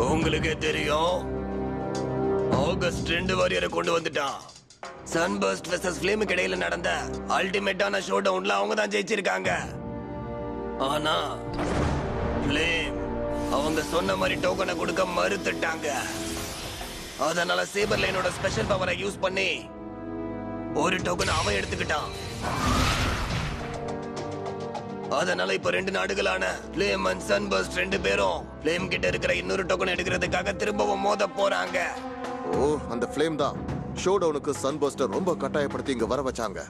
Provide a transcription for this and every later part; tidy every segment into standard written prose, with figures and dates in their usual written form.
உங்களுக்கே தெரியும், ஆகஸ்ட் 2 வாரியரை கொண்டு வந்துட்டான். சன்பர்ஸ்ட் வெர்சஸ் ஃப்ளேமுக்கு இடையில நடந்த அல்டிமேட்டான ஷோ டவுன்ல அவங்க தான் ஜெயிச்சிருக்காங்க. ஆனா ஃப்ளேம் அவங்க சொன்ன மாதிரி டோக்கனை கொடுக்க மறுத்துட்டாங்க. அதனால சேபர் லைனோட ஸ்பெஷல் பவரை யூஸ் பண்ணி ஒரு டோக்கன் அவன் எடுத்துக்கிட்டான். அதனால இப்ப 2 நாடுகளான ஃப்ளேம் அண்ட் சன்பர்ஸ்ட் 2 பேரும் ஃப்ளேம் கிட்ட இருக்கிற இன்னொரு டோக்கன் எடுக்கிறதுக்காக திரும்பவும் மோத போறாங்க. ஓ, அந்த ஃப்ளேம் தான் ஷோ டவுனுக்கு சன்பர்ஸ்டர் ரொம்ப கட்டாயப்படுத்தி இங்க வர வச்சாங்க.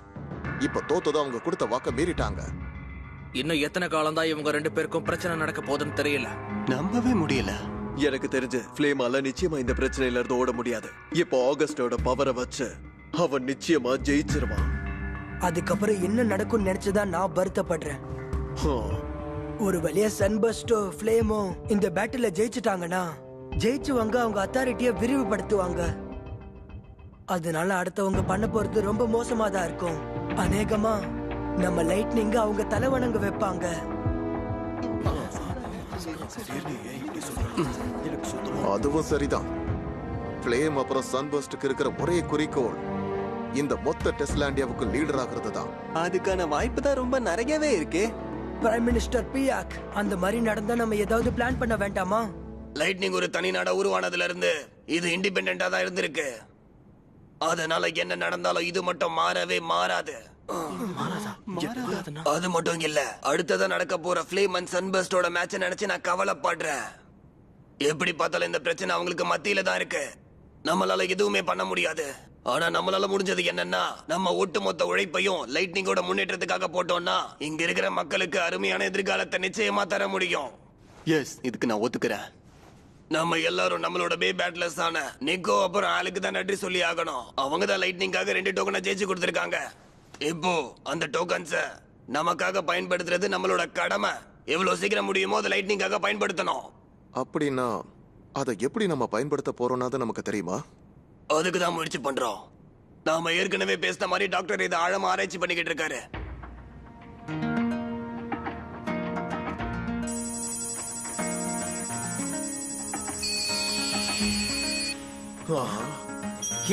இப்ப தோத்ததும் அவங்க கொடுத்த வாக்க மீறிட்டாங்க. இன்னும் எத்தனை காலம் தான் இவங்க 2 பேருக்கும் பிரச்சனை நடக்க போகுதுன்னு தெரியல. நம்பவே முடியல. எனக்கு தெரிஞ்சு ஃப்ளேமால நிச்சயமா இந்த பிரச்சனையில இருந்து ஓட முடியாது. இப்போ ஆகஸ்டோட பவரை வச்சு அவன் நிச்சயமா ஜெயிச்சிருவான். அதுக்கப்புறம் என்ன நடக்கும்னு நினைச்சுதான் நான் வருத்தப்படுறேன். ஒரு வழியா சன்பர்ஸ்டோ ஃப்ளேமோ இந்த பேட்டில ஜெயிச்சுட்டாங்கன்னா ஜெயிச்சுவாங்க, அவங்க அத்தாரிட்டிய விரிவுபடுத்துவாங்க. அதனால அடுத்தவங்க பண்ண போறது ரொம்ப மோசமா தான் இருக்கும். அநேகமா நம்ம லைட்னிங்க அவங்க தலைவணங்க வைப்பாங்க. அதுவும் சரிதான். ஃப்ளேம் அப்புறம் சன்பர்ஸ்டுக்கு இருக்கிற ஒரே குறிக்கோள் இந்த மொத்த டெஸ்லாண்டியாவுக்கு லீடர் ஆகிறது தான். அதுக்கான வாய்ப்பு தான் ரொம்ப நிறையவே இருக்கு. பிரைம் மினிஸ்டர் பியாக், அந்த மாதிரி நடந்தா நம்ம ஏதாவது பிளான் பண்ண வேண்டாமா? லைட்னிங் ஒரு தனி நாடா உருவானதுல இருந்து இது இண்டிபெண்டா தான் இருந்திருக்கு. அதனால என்ன நடந்தாலும் இது மட்டும் மாறவே மாறாது. அது மட்டும் இல்ல, அடுத்ததா நடக்க போற ஃப்ளேம் அண்ட் சன்பர்ஸ்டோட மேட்சை நினைச்சு நான் கவலைப்படுறேன். எப்படி பார்த்தாலும் இந்த பிரச்சனை அவங்களுக்கு மத்தியில தான் இருக்கு. நம்மளால எதுவுமே பண்ண முடியாது. ஆனா நம்மளால முடிஞ்சது என்னன்னா, நம்ம ஒட்டுமொத்த உழைப்பையும் லைட்னிங்கோட முன்னேற்றத்துக்காக போட்டோம்னா இங்க இருக்கிற மக்களுக்கு அருமையான எதிர்காலத்தை நிச்சயமா தர முடியும். எஸ், இதுக்கு நான் ஒத்துக்கிறேன். நம்ம எல்லாரும் நம்மளோட பே பேட்லர்ஸ் ஆன நிக்கோ அப்புறம் ஆளுக்கு தான் நன்றி சொல்லி ஆகணும். அவங்க தான் லைட்னிங்காக 2 டோக்கனை ஜெயிச்சு கொடுத்திருக்காங்க. இப்போ அந்த டோக்கன்ஸ நமக்காக பயன்படுத்துறது நம்மளோட கடமை. எவ்வளவு சீக்கிரம் முடியுமோ அதை லைட்னிங்காக பயன்படுத்தணும். அப்படின்னா அதை எப்படி நம்ம பயன்படுத்த போறோம்னு நமக்கு தெரியுமா? அதுக்கு தான் முயற்சி பண்றோம். நாம ஏற்கனவே பேசின மாதிரி டாக்டர் இதை ஆழமா ஆராய்ச்சி பண்ணிக்கிட்டு இருக்காரு.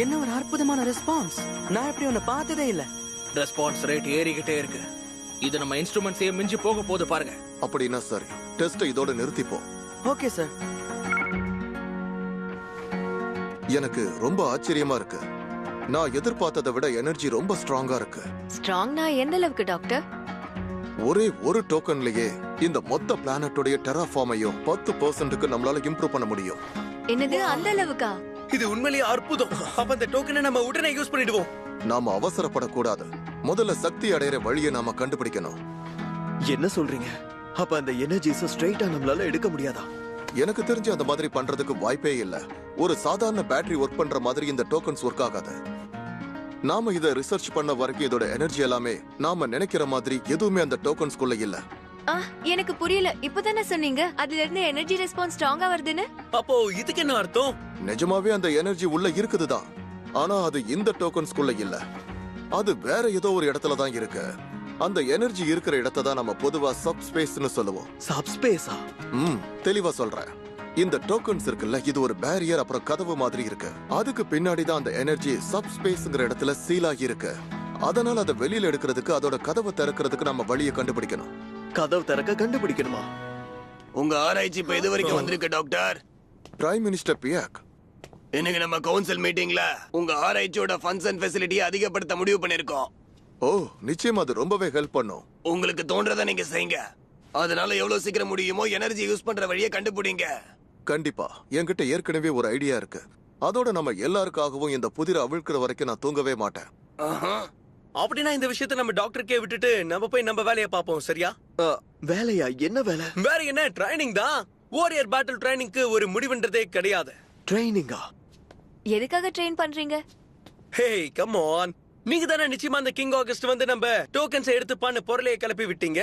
என்ன ஒரு அற்புதமான ரெஸ்பான்ஸ். நான் இப்படி ஒண்ணு பார்த்ததே இல்ல. ரெஸ்பான்ஸ் ரேட் ஏறிக்கிட்டே இருக்கு. இது நம்ம இன்ஸ்ட்ருமெண்ட்ஸையே மிஞ்சி போக போது பாருங்க. அப்படின்னா சரி, டெஸ்ட் இதோட நிறுத்திப்போம். Okay sir. எனக்கு ரொம்ப ஆச்சரியமா இருக்கு. நான் எதிர்பார்த்ததை விட எனர்ஜி ரொம்ப ஸ்ட்ராங்கா இருக்கு. ஸ்ட்ராங்னா எந்த அளவுக்கு டாக்டர்? ஒரே ஒரு டோக்கன்லயே இந்த மொத்த பிளானட்டோட டெராஃபார்மையும் 10% நம்மளால இம்ப்ரூவ் பண்ண முடியும். என்னது, அந்த அளவுக்கா? இது உண்மையிலேயே அற்புதம். அப்ப அந்த டோக்கனை நம்ம உடனே யூஸ் பண்ணிடுவோம். நாம அவசரப்படக்கூடாது. முதல்ல சக்தி அடையிற வழியை நாம கண்டுபிடிக்கணும். என்ன சொல்றீங்க? அப்ப அந்த எனர்ஜிஸ ஸ்ட்ரைட்டா நம்மளால எடுக்க முடியாதா? எனக்கு தெரிஞ்சு அந்த மாதிரி பண்றதுக்கு வாய்ப்பே இல்ல. ஒரு சாதாரண பேட்டரி ஒர்க் பண்ற மாதிரி இந்த டோக்கன்ஸ் ஒர்க் ஆகாது. நாம இத ரிசர்ச் பண்ண வரைக்கும் இதோட எனர்ஜி எல்லாமே நாம நினைக்கிற மாதிரி எதுவுமே அந்த டோக்கன்ஸ்குள்ள இல்ல. எனக்கு புரியல. இப்பதானே சொன்னீங்க அதுல இருந்து எனர்ஜி ரெஸ்பான்ஸ் ஸ்ட்ராங்கா வருதுன்னு. அப்போ இதுக்கு என்ன அர்த்தம்? நிஜமாவே அந்த எனர்ஜி உள்ள இருக்குதுதான். ஆனா அது இந்த டோக்கன்ஸ்குள்ள இல்ல. அது வேற ஏதோ ஒரு இடத்துல தான் இருக்கு. அந்த எனர்ஜி இருக்கிற இடத்தை தான் நம்ம பொதுவா சப்ஸ்பேஸ்னு சொல்லுவோம். சப்ஸ்பேஸா? தெளிவா சொல்றேன். இந்த டோக்கன்ஸ் இருக்குல்ல, இது ஒரு பேரியர் அப்புறம் கதவு மாதிரி இருக்கு. அதுக்கு பின்னாடி தான் அந்த எனர்ஜி சப்ஸ்பேஸ்ங்கிற இடத்துல சீல் ஆகி இருக்கு. அதனால அதை வெளியில எடுக்கிறதுக்கு, அதோட கதவை திறக்கிறதுக்கு நம்ம வழியை கண்டுபிடிக்கணும். கதவு திறக்க கண்டுபிடிக்கணுமா? உங்க ஆராய்ச்சி இப்ப எது வரைக்கும் வந்திருக்கு டாக்டர்? பிரைம் மினிஸ்டர் பியாக், இன்னைக்கு நம்ம கவுன்சில் மீட்டிங்ல உங்க ஆராய்ச்சியோட ஃபண்ட்ஸ் அண்ட் ஃபெசிலிட்டியை அதிகப்படுத்த முடிவு பண்ணிருக்கோம். ஓ, நிச்சயமா அது ரொம்பவே ஹெல்ப் பண்ணும். உங்களுக்கு தோன்றதை நீங்க செய்யுங்க. அதனால எவ்வளவு சீக்கிரம் முடியுமோ எனர்ஜி யூஸ் பண்ற வழியை கண்டுபிடிங்க. கண்டிப்பா. என்கிட்ட ஏற்கனவே ஒரு ஐடியா இருக்கு. அதோட நம்ம எல்லாருக்காகவும் இந்த புதிரை அவிழ்க்கிற வரைக்கும் நான் தூங்கவே மாட்டேன். அப்படின்னா இந்த விஷயத்தை நம்ம டாக்டருக்கே விட்டுட்டு நம்ம போய் நம்ம வேலையை பார்ப்போம். சரியா? வேலையா? என்ன வேலை? வேற என்ன, ட்ரைனிங் தான். வாரியர் பேட்டில் ட்ரைனிங்க்கு ஒரு முடிவுன்றதே கிடையாது. ட்ரைனிங்கா? எதுக்காக ட்ரெயின் பண்றீங்க? ஹே கம் ஆன், நீங்க தானே நிச்சயமா அந்த கிங் ஆகஸ்ட் வந்து நம்ம டோக்கன்ஸ் எடுத்துப்பான்னு பொருளையை கிளப்பி விட்டீங்க.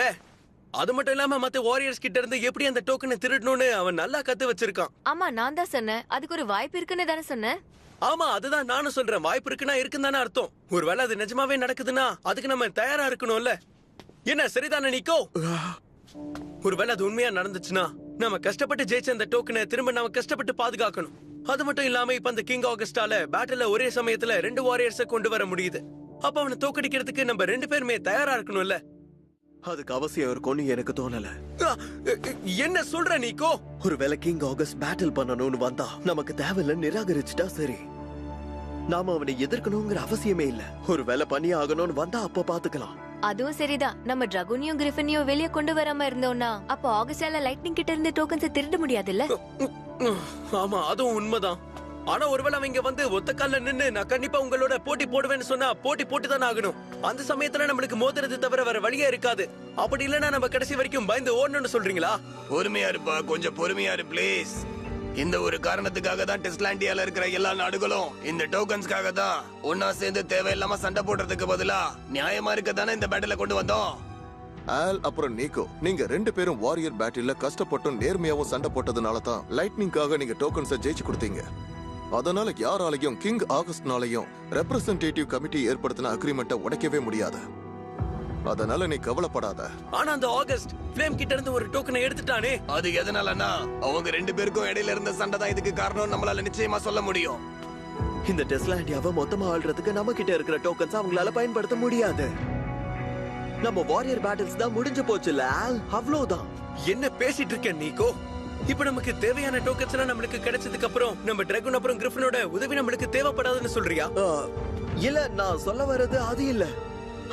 அது மட்டும் இல்லாம மத்த வாரியர்ஸ் கிட்ட இருந்து எப்படி அந்த டோக்கனை திருடணும்னு அவன் நல்லா கத்து வச்சிருக்கான். ஆமா, நான் தான் சொன்னேன் அதுக்கு ஒரு வாய்ப்பு இருக்குன்னு தானே சொன்னேன். ஆமா, அதுதான் நானும் சொல்றேன். வாய்ப்பு இருக்குன்னா இருக்குன்னு தானே அர்த்தம். ஒருவேளை அது நிஜமாவே நடக்குதுன்னா அதுக்கு நம்ம தயாரா இருக்கணும்ல. என்ன சரிதானே நிக்கோ? ஒருவேளை அது உண்மையா நடந்துச்சுன்னா நாம கஷ்டப்பட்டு ஜெயிச்ச அந்த டோக்கனை திரும்ப நாம கஷ்டப்பட்டு பாதுகாக்கணும். அது மட்டும் இல்லாம இப்ப அந்த கிங் ஆகஸ்டால பேட்டில்ல ஒரே சமயத்துல 2 வாரியர்ஸ கொண்டு வர முடியுது. அப்ப அவனை தோக்கடிக்கிறதுக்கு நம்ம 2 பேருமே தயாரா இருக்கணும்ல. அதுக்கு அவசியம் இருக்கும்னு எனக்கு தோணல. ஆ, என்ன சொல்ற நீக்கோ? ஒருவேளை கிங் ஆகஸ்ட் பேட்டில் பண்ணணும்னு வந்தா நமக்கு தேவையில்ல நிராகரிச்சுட்டா சரி. நாம அவனை எதிர்க்கணுங்கிற அவசியமே இல்ல. ஒருவேளை பண்ணி ஆகணும்னு வந்தா அப்ப பாத்துக்கலாம். அதுவும் சரிதான். நம்ம டிராகோனியும் கிரிஃபினையும் வெளியே கொண்டு வராம இருந்தோம்னா அப்ப ஆகஸ்டால லைட்னிங் கிட்ட இருந்து டோக்கன்ஸ் திருட முடியாதுல்ல. ஆமா, அதுவும் உண்மைதான். ஆனா ஒருவேளை அவங்க வந்து ஒத்த கால்ல நின்னு நான் கண்டிப்பா உங்களோட போட்டி போடுவேன்னு சொன்னா போட்டி போட்டுதான் ஆகணும். அந்த சமயத்துல நம்மளுக்கு மோதுறது தவிர வேற வழியே இருக்காது. அப்படி இல்லைன்னா நம்ம கடைசி வரைக்கும் பயந்து ஓடணும்னு சொல்றீங்களா? பொறுமையா இருப்பா, கொஞ்சம் பொறுமையா இரு ப்ளீஸ். இந்த ஒரு காரணத்துக்காக தான் டெஸ்லாண்டியால இருக்கிற எல்லா நாடுகளும் இந்த டோக்கன்ஸ்க்காக தான் ஒன்னா சேர்ந்து தேவையில்லாம சண்டை போடுறதுக்கு பதிலா நியாயமா இருக்க தானே இந்த பேட்டில கொண்டு வந்தோம். ஆல் அப்புறம் நீக்கோ, நீங்க 2 பேரும் வாரியர் பேட்டில்ல கஷ்டப்பட்டும் நேர்மையாவும் சண்டை போட்டதுனால தான் லைட்னிங்காக நீங்க டோக்கன்ஸை ஜெயிச்சு கொடுத்தீங்க. அதனால யாராலையும் கிங் ஆகஸ்ட்னாலையும் ரெப்ரசன்டேட்டிவ் கமிட்டி ஏற்படுத்தின அக்ரிமெண்ட்டை உடைக்கவே முடியாது. அதனால நீ கவலைப்படாத. ஆனா அந்த ஆகஸ்ட் ஃப்ளேம் கிட்ட இருந்து ஒரு டோக்கனை எடுத்துட்டானே. அது எதனாலனா அவங்க 2 பேருக்கும் இடையில இருந்த சண்டை தான் இதுக்கு காரணம் நம்மளால நிச்சயமா சொல்ல முடியும். இந்த டெஸ்லாண்டியாவை மொத்தமா ஆள்றதுக்கு நம்ம கிட்ட இருக்கிற டோக்கன்ஸ் அவங்களால பயன்படுத்த முடியாது. நம்ம வாரியர் பேட்டில்ஸ் தான் முடிஞ்சு போச்சுல, அவ்வளவுதான். என்ன பேசிட்டு இருக்க நீக்கோ? இப்ப நமக்கு தேவையான டோக்கன்ஸ் எல்லாம் நம்மளுக்கு கிடைச்சதுக்கு அப்புறம் நம்ம டிராகன் அப்புறம் கிரிஃபினோட உதவி நம்மளுக்கு தேவைப்படாதுன்னு சொல்றியா? இல்ல, நான் சொல்ல வர்றது அது இல்ல.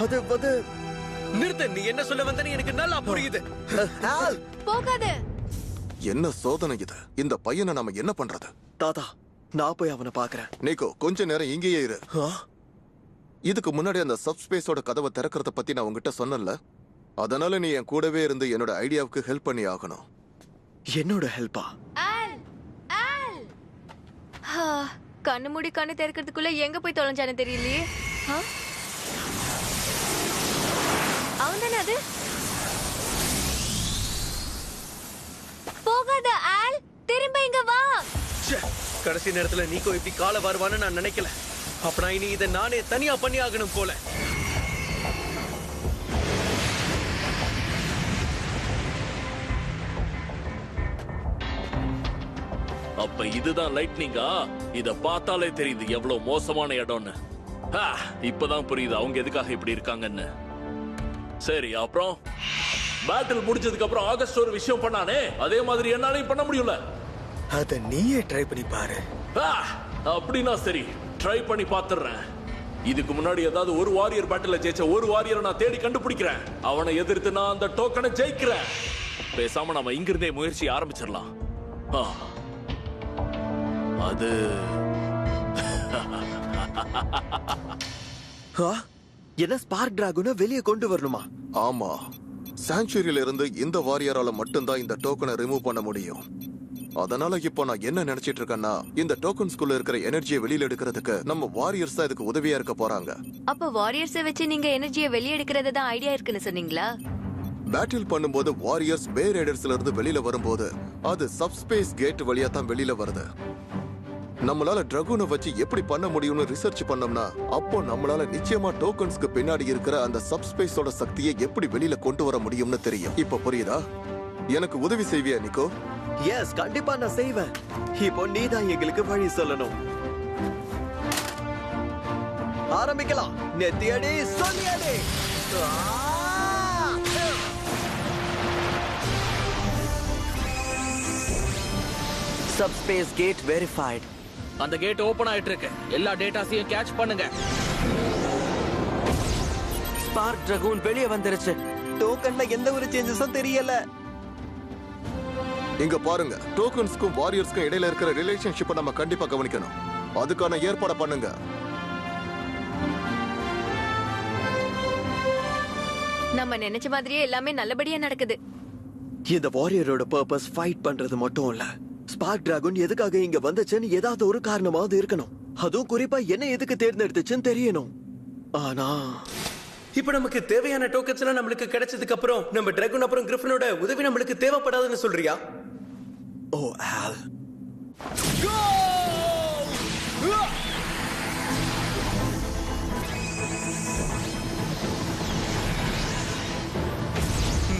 அது வந்து நிறுத்த. நீ என்ன சொல்ல வந்தன்னு எனக்கு நல்லா புரியுது. போகாத. என்ன சோதனை இது? இந்த பையனை நாம என்ன பண்றது? தாத்தா, நான் போய் அவனை பாக்குறேன். நீக்கோ, கொஞ்ச நேரம் இங்கேயே இரு. இதுக்கு முன்னாடி அந்த சப்ஸ்பேஸோட கதவை திறக்கிறத பத்தி நான் உங்ககிட்ட சொன்னல. அதனால நீ என் கூடவே இருந்து என்னோட ஐடியாவுக்கு ஹெல்ப் பண்ணி ஆகணும். என்னோட ஹெல்ப்பா? கண்ணு மூடி கண்ணு திறக்கிறதுக்குள்ள எங்க போய் தொலைஞ்சானு தெரியலையே. அவன் தானே அது? போகாத ஆல், திரும்ப இங்க வா. கடைசி நேரத்துல நீக்கோ இப்படி கால வருவான்னு நான் நினைக்கல. அப்ப இனி இதை நானே தனியா பண்ணி ஆகணும் போல. அப்ப இதுதான் லைட்னிங்கா? இத பார்த்தாலே தெரியுது எவ்வளவு மோசமான இடம்னு. இப்பதான் புரியுது அவங்க எதுக்காக இப்படி இருக்காங்கன்னு. சரி, அப்புறம் பேட்டில் முடிஞ்சதுக்கு அப்புறம் ஆகஸ்ட் ஒரு விஷயம் பண்ணானே, அதே மாதிரி என்னாலையும் பண்ண முடியல. அத நீயே ட்ரை பண்ணி பாரு. அப்படின்னா சரி, ட்ரை பண்ணி பாத்துறேன். இதுக்கு முன்னாடி ஏதாவது ஒரு வாரியர் பேட்டில் ஜெயிச்ச ஒரு வாரியரை நான் தேடி கண்டுபிடிக்கிறேன். அவனை எதிர்த்து நான் அந்த டோக்கனை ஜெயிக்கிறேன். பேசாம நம்ம இங்கிருந்தே முயற்சி ஆரம்பிச்சிடலாம். அது என்ன ஸ்பார்க் டிராகனை வெளியே கொண்டு வரணுமா? ஆமா, சாங்சுரியில இருந்து இந்த வாரியரால மட்டும்தான் இந்த டோக்கனை ரிமூவ் பண்ண முடியும். அதனால இப்போ நான் என்ன நினைச்சிட்டு இருக்கேன்னா, இந்த டோக்கன்ஸ்குள்ள இருக்கிற எனர்ஜியை வெளியில எடுக்கிறதுக்கு நம்ம வாரியர்ஸ் தான் இதுக்கு உதவியா இருக்க போறாங்க. அப்ப வாரியர்ஸை வச்சு நீங்க எனர்ஜியை வெளியே எடுக்கிறது தான் ஐடியா இருக்குன்னு சொன்னீங்களா? பேட்டில் பண்ணும்போது வாரியர்ஸ் பே ரைடர்ஸ்ல இருந்து வெளியில வரும்போது அது சப்ஸ்பேஸ் கேட் வழியா தான் வெளியில வருது. நம்மளால டிராகனை வச்சு எப்படி பண்ண முடியும்னு ரிசர்ச் பண்ணோம்னா அப்போ நம்மளால நிச்சயமா டோக்கன்ஸ்க்கு பின்னாடி இருக்கிற அந்த சப்ஸ்பேஸோட சக்தியை எப்படி வெளியில கொண்டு வர முடியும்னு தெரியும். இப்ப புரியுதா? எனக்கு உதவி செய்வியா நிக்கோ? எஸ், கண்டிப்பா நான் செய்வேன். இப்போ நீ தான் எங்களுக்கு வழி சொல்லணும். ஆரம்பிக்கலாம். நெத்தியடி சொல்லியடி. Subspace gate verified. அந்த கேட் ஓபன் ஆயிட்டு இருக்கு. எல்லா டேட்டாஸையும் கேட்ச் பண்ணுங்க. ஸ்பார்க் டிராகன் வெளியே வந்துருச்சு. டோக்கன்ல எந்த ஒரு சேஞ்சஸும் தெரியல. இங்க பாருங்க, டோக்கன்ஸ்க்கும் வாரியர்ஸ்க்கும் இடையில இருக்கிற ரிலேஷன்ஷிப்பை நம்ம கண்டிப்பா கவனிக்கணும். அதுக்கான ஏற்பாடு பண்ணுங்க. நம்ம நினைச்ச மாதிரியே எல்லாமே நல்லபடியா நடக்குது. இந்த வாரியரோட பர்பஸ் ஃபைட் பண்றது மட்டும் இல்ல. ஸ்பார்க் டிராகன் எதுக்காக இங்க வந்துச்சுன்னு ஏதாவது ஒரு காரணமாவது இருக்கணும். அதுவும் குறிப்பா என்ன எதுக்கு தேர்ந்தெடுத்துச்சுன்னு தெரியணும். ஆனா இப்ப நமக்கு தேவையான டோக்கன்ஸ் எல்லாம் நம்மளுக்கு கிடைச்சதுக்கு அப்புறம் நம்ம டிராகன் அப்புறம் கிரிஃபினோட உதவி நம்மளுக்கு தேவைப்படாதுன்னு சொல்றியா? ஓ ஆல்,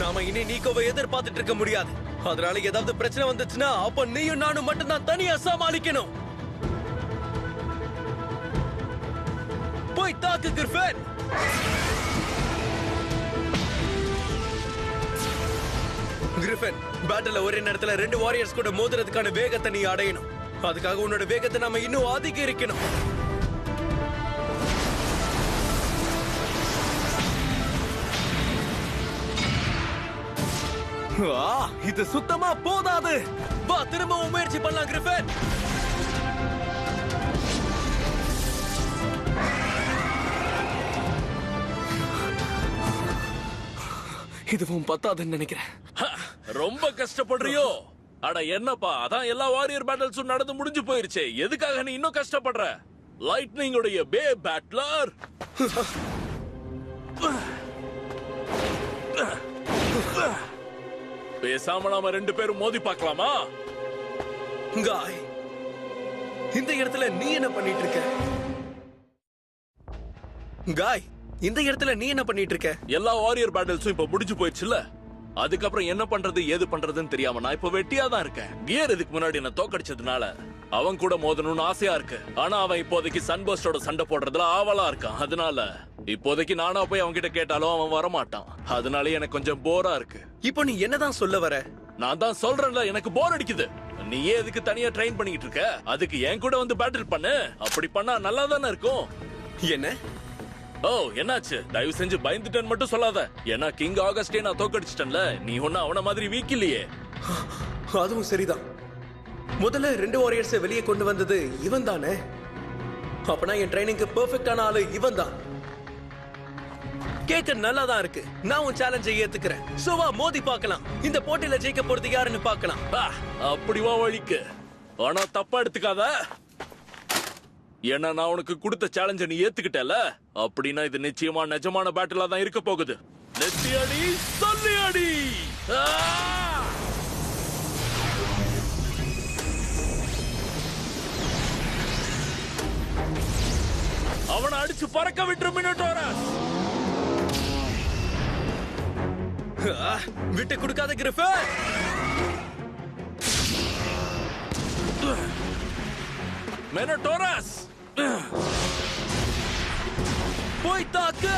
நாம இனி நீக்கோவை எதிர்பார்த்துட்டு இருக்க முடியாது. அதனால ஏதாவது பிரச்சனை வந்துச்சுன்னா அப்ப நீயும் நானும் மட்டும் தான் தனியா சமாளிக்கணும். போய் தாக்கு கிரிஃபின். கிரிஃபின், பேட்டில் ஒரே நேரத்துல 2 வாரியர்ஸ் கூட மோதுறதுக்கான வேகத்தை நீ அடையணும். அதுக்காக உன்னோட வேகத்தை நாம இன்னும் அதிகரிக்கணும். இது சுத்தமா போதாது. வா, திரும்பவும் முயற்சி பண்ணலாம் கிரிஃபின். இதுவும் பத்தாதுன்னு நினைக்கிறேன். ரொம்ப கஷ்டப்படுறியோ? அட என்னப்பா, அதான் எல்லா வாரியர் பேட்டில்ஸும் நடந்து முடிஞ்சு போயிருச்சே. எதுக்காக நீ இன்னும் கஷ்டப்படுற? லைட்னிங் உடைய பே பேட்லர். பேசாம நாம 2 பேரும் மோதி பார்க்கலாமா? காய், இந்த இடத்துல நீ என்ன பண்ணிட்டு இருக்க? காய், இந்த இடத்துல நீ என்ன பண்ணிட்டு இருக்க? எல்லா வாரியர் பேட்டில்ஸும் இப்ப முடிஞ்சு போயிடுச்சுல. அதுக்கப்புறம் என்ன பண்றது ஏது பண்றதுன்னு தெரியாம நான் இப்ப வெட்டியா தான் இருக்கேன். கியர் இதுக்கு முன்னாடி என்ன தோக்கடிச்சதுனால அவன் கூட மோதணும்னு ஆசையா இருக்கு. ஆனா அவன் இப்போதைக்கு சன்பர்ஸ்டோட சண்டை போடுறதுல ஆவலா இருக்கான். அதனால இப்போதைக்கு நானா போய் அவன் கிட்ட கேட்டாலும் அவன் வரமாட்டான். அதனால எனக்கு கொஞ்சம் போரா இருக்கு. இப்போ நீ என்னதான் சொல்ல வர? நான் தான் சொல்றேன்ல, எனக்கு போர் அடிக்குது. நீயே எதுக்கு தனியா ட்ரெயின் பண்ணிட்டு இருக்க? அதுக்கு என் கூட வந்து பேட்டில் பண்ணு. அப்படி பண்ணா நல்லா தானே இருக்கும். என்ன? ஓ, என்னாச்சு? தயவு செஞ்சு பயந்துட்டேன்னு மட்டும் சொல்லாத. ஏன்னா கிங் ஆகஸ்டே நான் தோக்கடிச்சிட்டேன்ல. நீ ஒன்னும் அவன மாதிரி வீக் இல்லையே. அதுவும் சரிதான். முதல்ல 2 வாரியர்ஸை வெளியே கொண்டு வந்தது இவன் தானே? அப்பனா என் ட்ரைனிங்க்கு பெர்ஃபெக்ட்டான ஆளு இவன் தான். கேட்க நல்லா தான் இருக்கு. நான் உன் சேலஞ்சை ஏத்துக்கிறேன். சோ வா, மோதி பார்க்கலாம். இந்த போட்டியில ஜெயிக்க போறது யாருன்னு பார்க்கலாம். அப்படி வா வழிக்கு. ஆனா தப்பா எடுத்துக்காத. ஏன்னா நான் உனக்கு கொடுத்த சேலஞ்ச நீ ஏத்துக்கிட்டல. அப்படின்னா இது நிச்சயமா நிஜமான பேட்டிலா தான் இருக்க போகுது. நெத்தி அடி, சொல்லி அடி. அவனை அடிச்சு பறக்க விட்டு மினோடாரஸ். விட்டு கொடுக்காத கிரிஃபின். மினோடாரஸ், போய் தாக்கு.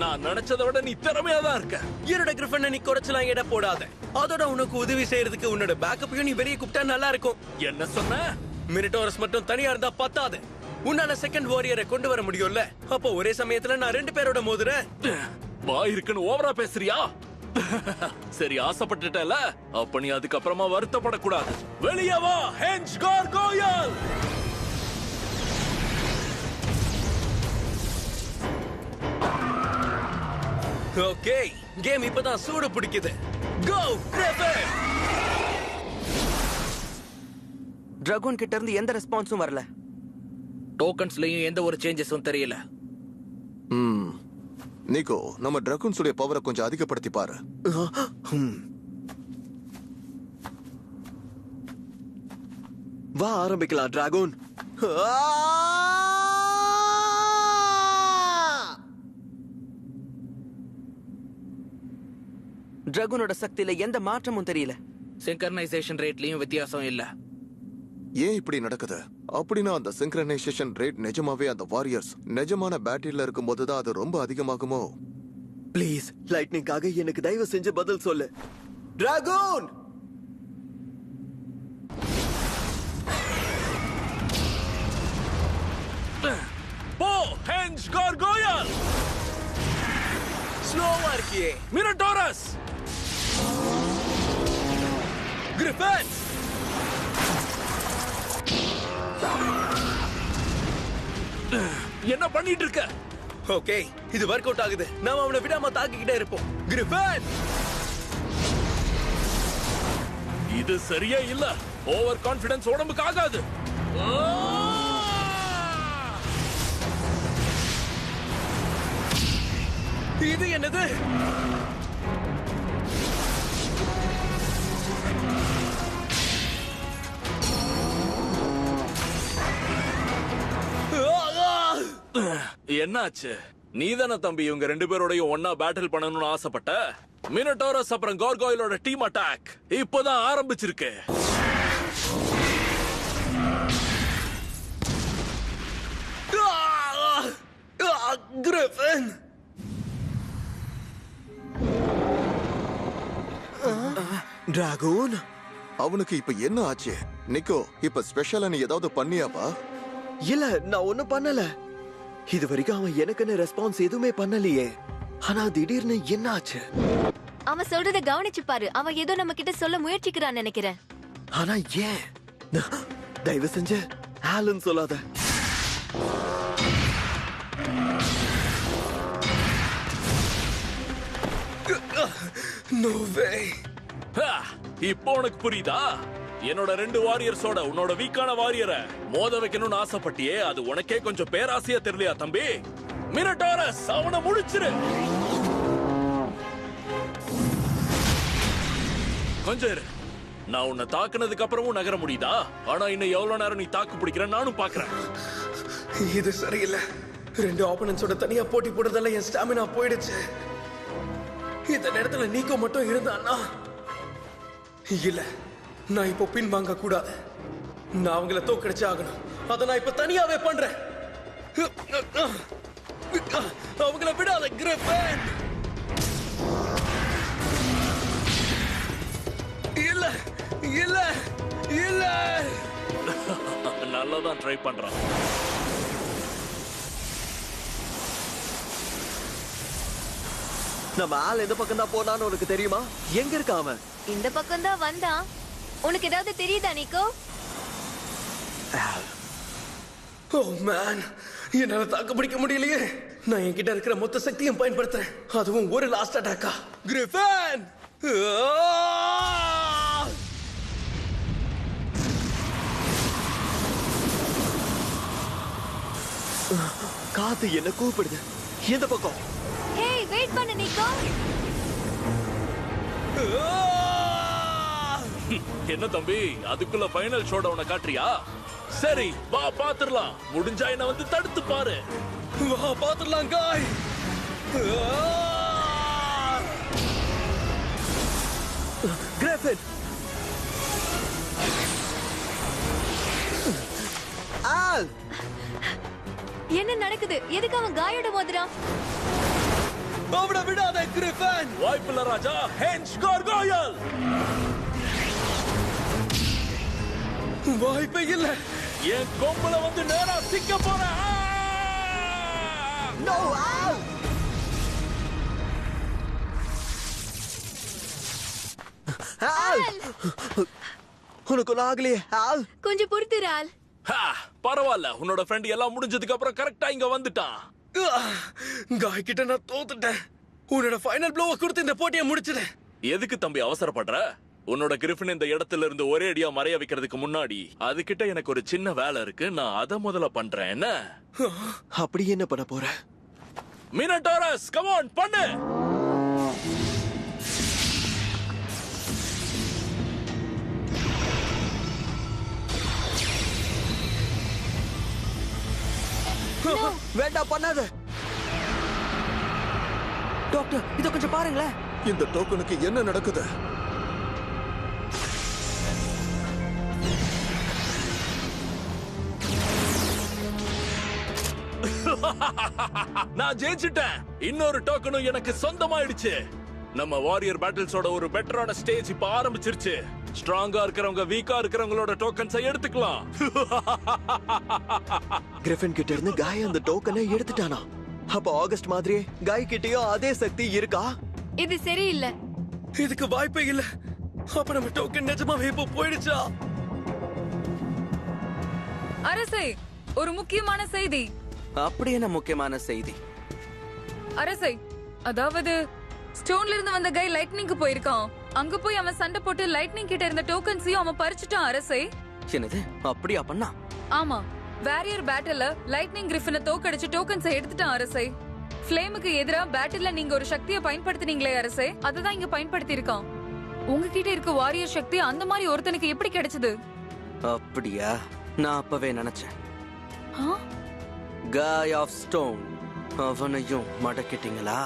நான் நினைச்சதை விட நீ திறமையா தான் இருக்க. என்னோட கிரிஃபின் நீ குறைச்சலாம் எடை போடாத. அதோட உனக்கு உதவி செய்யறதுக்கு உன்னோட பேக்கப்பையும் நீ வெளியே கூப்பிட்டா நல்லா இருக்கும். என்ன சொன்ன? மினிட்டோரஸ் மட்டும் தனியா இருந்தா பத்தாது. உன்னால செகண்ட் வாரியரை கொண்டு வர முடியும்ல. அப்போ ஒரே சமயத்துல நான் 2 பேரோட மோதுறேன். வாய் இருக்குன்னு ஓவரா பேசுறியா? சரி, ஆசைப்பட்டுட்டல. அப்ப நீ அதுக்கப்புறமா வருத்தப்படக்கூடாது. வெளியே வா, ஹெஞ்ச் கார்கோயல். ஓகே, கேம் இப்பதான் சூடு பிடிக்குது. கோ கிரிஃபின். டிராகன் கிட்ட இருந்து எந்த ரெஸ்பான்ஸும் வரல. டோக்கன்ஸ்லயும் எந்த ஒரு சேஞ்சஸும் தெரியல. நிக்கோ, நம்ம டிராகன்ஸுடைய பவரை கொஞ்சம் அதிகப்படுத்தி பாரு. வா, ஆரம்பிக்கலாம் டிராகன். டிராகனோட சக்தியில எந்த மாற்றமும் தெரியல. சிங்கர்னைசேஷன் ரேட்லயும் வித்தியாசம் இல்ல. ஏன் இப்படி நடக்குது? அப்படின்னா அந்த சிங்க்ரனைசேஷன் ரேட் நிஜமாவே அந்த வாரியர்ஸ் நிஜமான பேட்டில்ல இருக்கும்போது தான் அது ரொம்ப அதிகமாகுமோ? ப்ளீஸ், லைட்னிங்காக எனக்கு தயவு செஞ்சு பதில் சொல்லு. டிராகன்! போ, ஹெஞ்ச் கார்கோயல். ஸ்லோவா இருக்கியே. மினோடாரஸ், கிரிஃபின். என்ன பண்ணிட்டு இருக்க? ஓகே, இது வொர்க் அவுட் ஆகுது. நாம அவனை விடாம தாக்கிக்கிட்டே இருப்போம். கிரிஃபின், இது சரியா இல்ல. ஓவர் கான்ஃபிடன்ஸ் உடம்புக்கு ஆகாது. இது என்னது? என்னாச்சு? நீதானே தம்பி இவங்க ரெண்டு பேரோடையும் ஒன்னா பேட்டில் பண்ணணும்னு ஆசைப்பட்ட? மினட்டோரஸ் அப்புறம் கார்காயிலோட டீம் அட்டாக் இப்போதான் ஆரம்பிச்சிருக்கு. கிரிஃபின் டிராகூன், அவனுக்கு இப்ப என்ன ஆச்சு? நிக்கோ, இப்ப ஸ்பெஷலா நீ ஏதாவது பண்ணியாப்பா? இல்ல நான் ஒண்ணும் பண்ணல. இது வரைக்கும் அவன் எனக்குன்னு ரெஸ்பான்ஸ் எதுவுமே பண்ணலையே. ஆனா திடீர்னு என்ன ஆச்சு? அவன் சொல்றத கவனிச்சு பாரு. அவன் ஏதோ நம்ம கிட்ட சொல்ல முயற்சிக்கிறான்னு நினைக்கிறேன். ஆனா ஏன்? தயவு செஞ்சு ஆலன் சொல்லாத. No way. இப்போ உனக்கு புரியுதா? என்னோட 2 வாரியர்ஸோட உன்னோட வீக்கான வாரியரை மோத வைக்கணும்னு ஆசைப்பட்டியே, அது உனக்கே கொஞ்சம் பேராசையா தெரியலையா தம்பி? மினட்டோரஸ், அவனை முடிச்சிரு. கொஞ்சம் இரு. நான் உன்னை தாக்குனதுக்கு அப்புறமும் நகர முடியுதா? ஆனா இன்னும் எவ்வளவு நேரம் நீ தாக்கு பிடிக்கிற நானும் பாக்குறேன். இது சரியில்லை. 2 ஆப்போனன்ட்ஸோட தனியா போட்டி போடுறதால என் ஸ்டாமினா போயிடுச்சு. இந்த நேரத்துல நீக்கோ மட்டும் இருந்தான்னா இல்ல, நான் இப்போ பின் வாங்க கூடாது. நான் அவங்கள தோக்கடிச்சு ஆகணும். அதை நான் இப்ப தனியாவே பண்றேன். அவங்கள விடாத கிரிஃபின். இல்ல இல்ல இல்ல. நல்லாதான் ட்ரை பண்றான். நம்ம ஆள் எந்த பக்கம் தான் போனான்னு உனக்கு தெரியுமா? எங்க இருக்க அவன்? இந்த பக்கம் தான் வந்தான். உனக்கு ஏதாவது தெரியுதா நிக்கோ? ஓ மேன், என்னால தாக்கு பிடிக்க முடியலையே. நான் என்கிட்ட இருக்கிற மொத்த சக்தியும் பயன்படுத்துறேன், அதுவும் ஒரு லாஸ்ட் அட்டாக்கா. கிரிஃபின், காத்து என்ன கூப்பிடுது. எந்த பக்கம்? ஹேய், வெயிட் பண்ணு நிக்கோ. என்ன தம்பி, அதுக்குள்ள ஃபைனல் ஷோடவுன காட்டுறியா? சரி வா பாத்துறலாம். முடிஞ்சா என்ன வந்து தடுத்து பாரு. வா பாத்துடலாம் காய். கிரிஃபின், ஆல், என்ன நடக்குது? எதுக்கு அவன் காயோட மோதுறான்? அவனை விடாத கிரிஃபின். வாய்ப்பில்ல ராஜா. ஹென்ச் கார்காயல். வாய்ப்பே இல்ல. என் கொம்புல வந்து நேரா சிக்க போற. No all. ஆல், உனக்கு ஒன்றும் ஆகலையே ஆல்? கொஞ்சம் பொறுத்துறால். பரவாயில்ல, உன்னோட ஃப்ரெண்ட் எல்லாம் முடிஞ்சதுக்கு அப்புறம் கரெக்டா இங்க வந்துட்டான். காய் கிட்ட நான் தோத்துட்டேன். உன்னோட ஃபைனல் ப்ளோவை கொடுத்து இந்த போட்டியை முடிச்சிடு. எதுக்கு தம்பி அவசரப்படுற? உன்னோட கிரிஃபின் இந்த இடத்துல இருந்து ஒரே அடியா மறைய வைக்கிறதுக்கு முன்னாடி அதுகிட்ட எனக்கு ஒரு சின்ன வேலை இருக்கு. நான் அதை முதல்ல பண்றேன். என்ன? அப்படி என்ன பண்ண போற? மினட்டோரஸ், கம் ஆன், பண்ணு. வேண்டாம், பண்ணாத. டாக்டர், இத கொஞ்சம் பாருங்களேன். இந்த டோக்கனுக்கு என்ன நடக்குது? நான் ஜெயிச்சிட்டேன். இன்னொரு டோக்கனும் எனக்கு சொந்தமாயிடுச்சு. நம்ம வாரியர் பேட்டில்ஸோட ஒரு பெட்டரான ஸ்டேஜ் இப்ப ஆரம்பிச்சிருச்சு. ஸ்ட்ராங்கா இருக்கிறவங்க வீக்கா இருக்கிறவங்களோட டோக்கன்ஸை எடுத்துக்கலாம். கிரிஃபின் கிட்ட இருந்து காய் அந்த டோக்கனை எடுத்துட்டானா? அப்ப ஆகஸ்ட் மாதிரியே காய் கிட்டயும் அதே சக்தி இருக்கா? இது சரியில்லை. இதுக்கு வாய்ப்பே இல்ல. அப்ப நம்ம டோக்கன் நிஜமாவே இப்போ போயிடுச்சா? அரசே, ஒரு முக்கியமான செய்தி. அப்படி என்ன முக்கியமான செய்தி? அரசே, அதாவது ஸ்டோன்ல இருந்து வந்த கை லைட்னிங்க்கு போயிருக்கான். அங்க போய் அவன் சண்டை போட்டு லைட்னிங் கிட்ட இருந்த டோக்கன்ஸையும் அவன் பறிச்சுட்டான் அரசே. என்னது, அப்படியா பண்ணா? ஆமா, வாரியர் பேட்டில்ல லைட்னிங் கிரிஃபினை தோக்கடிச்சு டோக்கன்ஸை எடுத்துட்டான் அரசே. ஃப்ளேமுக்கு எதிரா பேட்டில்ல நீங்க ஒரு சக்தியை பயன்படுத்தினீங்களே அரசே, அதுதான் இங்க பயன்படுத்தி இருக்கான். உங்ககிட்ட இருக்க வாரியர் சக்தி அந்த மாதிரி ஒருத்தனுக்கு எப்படி கிடைச்சது? அப்படியா? நான் அப்பவே நினைச்சேன். ஆ? காய் ஆஃப் ஸ்டோன் அவனையும் மடக்கிட்டீங்களா?